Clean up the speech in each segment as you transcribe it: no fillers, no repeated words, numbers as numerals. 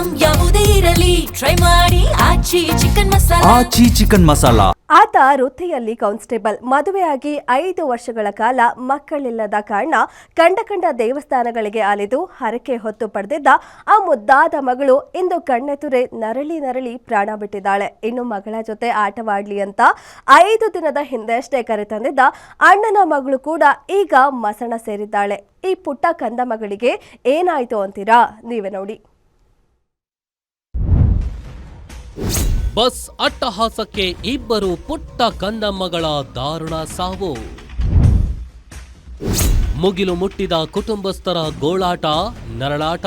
Item ಯಾವುದೇ ಇರಲಿ try ಮಾಡಿ ಆಚಿ ಚಿಕನ್ ಮಸಾಲಾ. ಆತ ವೃತ್ತಿಯಲ್ಲಿ ಕಾನ್ಸ್ಟೇಬಲ್. ಮದುವೆಯಾಗಿ 5 ವರ್ಷಗಳ ಕಾಲ ಮಕ್ಕಳಿಲ್ಲದ ಕಾರಣ ಕಂಡ ದೇವಸ್ಥಾನಗಳಿಗೆ ಅಲೆದು ಹರಕೆ ಹೊತ್ತು ಪಡೆದಿದ್ದ ಆ ಮುದ್ದಾದ ಮಗಳು ಇಂದು ಕಣ್ಣೆದುರೆ ನರಳಿ ಪ್ರಾಣ ಬಿಟ್ಟಿದ್ದಾಳೆ. ಇನ್ನು ಮಗಳ ಜೊತೆ ಆಟವಾಡ್ಲಿ ಅಂತ 5 ದಿನದ ಹಿಂದೆಯಷ್ಟೇ ಕರೆತಂದಿದ್ದ ಅಣ್ಣನ ಮಗಳು ಕೂಡ ಈಗ ಮಸಣ ಸೇರಿದ್ದಾಳೆ. ಈ ಪುಟ್ಟ ಕಂದ ಮಗಳಿಗೆ ಏನಾಯ್ತು ಅಂತೀರಾ? ನೀವೇ ನೋಡಿ. ಬಸ್ ಅಟ್ಟಹಾಸಕ್ಕೆ ಇಬ್ಬರು ಪುಟ್ಟ ಕಂದಮ್ಮಗಳ ದಾರುಣ ಸಾವು. ಮುಗಿಲು ಮುಟ್ಟಿದ ಕುಟುಂಬಸ್ಥರ ಗೋಳಾಟ, ನರಳಾಟ.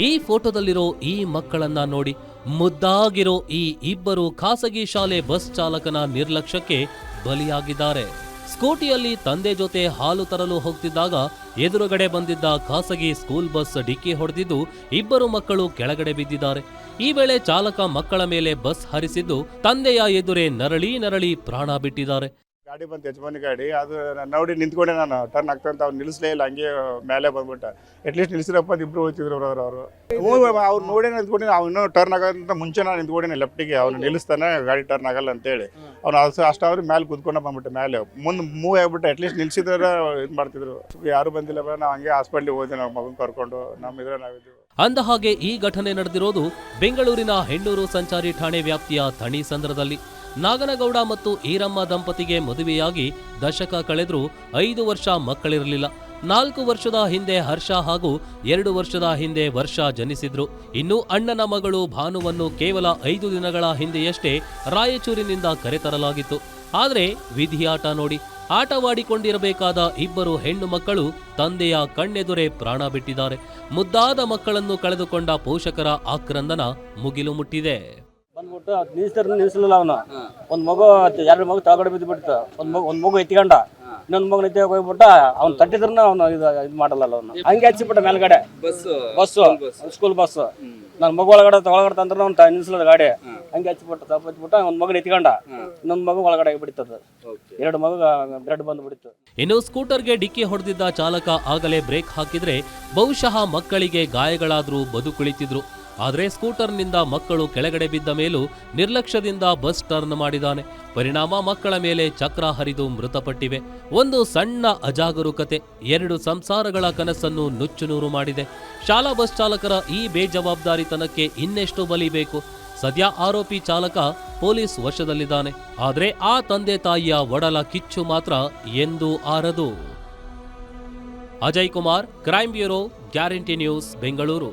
ಈ ಫೋಟೋದಲ್ಲಿರೋ ಈ ಮಕ್ಕಳನ್ನ ನೋಡಿ. ಮುದ್ದಾಗಿರೋ ಈ ಇಬ್ಬರು ಖಾಸಗಿ ಶಾಲೆ ಬಸ್ ಚಾಲಕನ ನಿರ್ಲಕ್ಷ್ಯಕ್ಕೆ ಬಲಿಯಾಗಿದ್ದಾರೆ. ಸ್ಕೂಟಿಯಲ್ಲಿ ತಂದೆ ಜೊತೆ ಹಾಲು ತರಲು ಹೋಗ್ತಿದ್ದಾಗ ಎದುರುಗಡೆ ಬಂದಿದ್ದ ಖಾಸಗಿ ಸ್ಕೂಲ್ ಬಸ್ ಡಿಕ್ಕಿ ಹೊಡೆದಿದ್ದು ಇಬ್ಬರು ಮಕ್ಕಳು ಕೆಳಗಡೆ ಬಿದ್ದಿದ್ದಾರೆ. ಈ ವೇಳೆ ಚಾಲಕ ಮಕ್ಕಳ ಮೇಲೆ ಬಸ್ ಹರಿಸಿದ್ದು ತಂದೆಯ ಎದುರೇ ನರಳಿ ಪ್ರಾಣ ಬಿಟ್ಟಿದ್ದಾರೆ. ಗಾಡಿ ಬಂತು, ಯಜಮಾನಿ ಗಾಡಿ. ಅದು ನೋಡಿ ನಿಂತ್ಕೊಂಡೆ, ನಾನು ಟರ್ನ್ ಆಗ್ತಂತ ಅವ್ನು ನಿಲ್ಲಿಸಲೇ ಇಲ್ಲ, ಹಂಗೆ ಮೇಲೆ ಬಂದ್ಬಿಟ್ಟ. ಅಟ್ಲೀಸ್ಟ್ ನಿಲ್ಲಿಸಿರಪ್ಪ ಅಂತ ಇಬ್ರು ಹೋಗ್ತಿದ್ರು ಅವರು. ಅವ್ರು ನೋಡಿ ನಿಂತ್ಕೊಂಡಿ, ಅವ್ನು ಟರ್ನ್ ಆಗೋದಂತ ಮುಂಚೆ ನಾನು ನಿಂತ್ಕೊಂಡಿನಿ ಲೆಫ್ಟಿಗೆ. ಅವ್ನು ನಿಲ್ಲಿಸ್ತಾನೆ, ಗಾಡಿ ಟರ್ನ್ ಆಗಲ್ಲ ಅಂತೇಳಿ ಅವ್ನು ಅಷ್ಟಾದ್ರೆ ಮೇಲೆ ಕುತ್ಕೊಂಡು ಬಂದ್ಬಿಟ್ಟೆ. ಮೇಲೆ ಮುಂದೆ ಮೂವ್ ಆಗ್ಬಿಟ್ಟು ಅಟ್ಲೀಸ್ಟ್ ನಿಲ್ಸಿದ್ರೆ ಇದು ಮಾಡ್ತಿದ್ರು. ಯಾರು ಬಂದಿಲ್ಲ, ನಾವು ಹಂಗೆ ಹಾಸ್ಪಿಟ್ಲಿಗೆ ಹೋದ್ವಿ, ನಾವು ಮಗನ ಕರ್ಕೊಂಡು. ನಮ್ಮ ಇದ್ರೆ ನಾವಿದ್ವಿ. ಅಂದ ಹಾಗೆ ಈ ಘಟನೆ ನಡೆದಿರೋದು ಬೆಂಗಳೂರಿನ ಹೆಣ್ಣೂರು ಸಂಚಾರಿ ಠಾಣೆ ವ್ಯಾಪ್ತಿಯ ಥಣಿಸಂದ್ರದಲ್ಲಿ. ನಾಗನಗೌಡ ಮತ್ತು ಈರಮ್ಮ ದಂಪತಿಗೆ ಮದುವೆಯಾಗಿ ದಶಕ ಕಳೆದ್ರೂ 5 ವರ್ಷ ಮಕ್ಕಳಿರಲಿಲ್ಲ. 4 ವರ್ಷದ ಹಿಂದೆ ಹರ್ಷ ಹಾಗೂ 2 ವರ್ಷದ ಹಿಂದೆ ವರ್ಷ ಜನಿಸಿದ್ರು. ಇನ್ನು ಅಣ್ಣನ ಮಗಳು ಭಾನುವನ್ನು ಕೇವಲ 5 ದಿನಗಳ ಹಿಂದೆಯಷ್ಟೇ ರಾಯಚೂರಿನಿಂದ ಕರೆತರಲಾಗಿತ್ತು. ಆದರೆ ವಿಧಿಯಾಟ ನೋಡಿ, ಆಟವಾಡಿಕೊಂಡಿರಬೇಕಾದ ಇಬ್ಬರು ಹೆಣ್ಣು ಮಕ್ಕಳು ತಂದೆಯ ಕಣ್ಣೆದುರೇ ಪ್ರಾಣ ಬಿಟ್ಟಿದ್ದಾರೆ. ಮುದ್ದಾದ ಮಕ್ಕಳನ್ನು ಕಳೆದುಕೊಂಡ ಪೋಷಕರ ಆಕ್ರಂದನ ಮುಗಿಲು ಮುಟ್ಟಿದೆ. ಬಂದ್ಬಿಟ್ಟು ನಿಲ್ಸಲಿಲ್ಲ ಅವನು. ಒಂದ್ ಮಗು 2 ಮಗು ತಳಗಡೆ ಬಿದ್ದು ಬಿಡ್ತು. ಒಂದ್ ಮಗು ಎತ್ಕೊಂಡ, ಇನ್ನೊಂದ್ ಮಗು ಎತ್ತಿ ಹೋಗ್ಬಿಟ್ಟ. ಅವ್ನು ತಟ್ಟಿದ್ರನ್ನ ಅವನು ಇದು ಮಾಡಲ್ಲ. ಅವನು ಹಂಗೆ ಹಚ್ಚಿಬಿಟ್ಟ ಮೇಲ್ಗಡೆ. ಬಸ್ ಸ್ಕೂಲ್ ಬಸ್ ನನ್ ಮಗು ಒಳಗಡೆ ತಂದ್ರೆ ಅವ್ನು ನಿಲ್ಸಲ್ಲ ಗಾಡಿ. ಹಂಗೆ ಹಚ್ಚಿಬಿಟ್ಟ, ತಪ್ಪಿಬಿಟ್ಟ. ಒಂದ್ ಮಗನ ಎತ್ಕೊಂಡ, ಇನ್ನೊಂದ್ ಮಗು ಒಳಗಡೆ ಬಿಡ್ತದ. 2 ಮಗು ಬ್ಲಡ್ ಬಂದು ಬಿಡಿತ್ತು. ಇನ್ನು ಸ್ಕೂಟರ್ಗೆ ಡಿಕ್ಕಿ ಹೊಡೆದಿದ್ದ ಚಾಲಕ ಆಗಲೇ ಬ್ರೇಕ್ ಹಾಕಿದ್ರೆ ಬಹುಶಃ ಮಕ್ಕಳಿಗೆ ಗಾಯಗಳಾದ್ರೂ ಬದುಕುಳಿತಿದ್ರು. ಆದರೆ ಸ್ಕೂಟರ್ನಿಂದ ಮಕ್ಕಳು ಕೆಳಗಡೆ ಬಿದ್ದ ಮೇಲೂ ನಿರ್ಲಕ್ಷ್ಯದಿಂದ ಬಸ್ ಟರ್ನ್ ಮಾಡಿದ್ದಾನೆ. ಪರಿಣಾಮ ಮಕ್ಕಳ ಮೇಲೆ ಚಕ್ರ ಹರಿದು ಮೃತಪಟ್ಟಿವೆ. ಒಂದು ಸಣ್ಣ ಅಜಾಗರೂಕತೆ 2 ಸಂಸಾರಗಳ ಕನಸನ್ನು ನುಚ್ಚುನೂರು ಮಾಡಿದೆ. ಶಾಲಾ ಬಸ್ ಚಾಲಕರ ಈ ಬೇಜವಾಬ್ದಾರಿತನಕ್ಕೆ ಇನ್ನೆಷ್ಟು ಬಲಿ ಬೇಕು? ಸದ್ಯ ಆರೋಪಿ ಚಾಲಕ ಪೊಲೀಸ್ ವಶದಲ್ಲಿದ್ದಾನೆ. ಆದರೆ ಆ ತಂದೆ ತಾಯಿಯ ಒಡಲ ಕಿಚ್ಚು ಮಾತ್ರ ಎಂದೂ ಆರದು. Ajay Kumar, crime bureau, guarantee news, Bengaluru.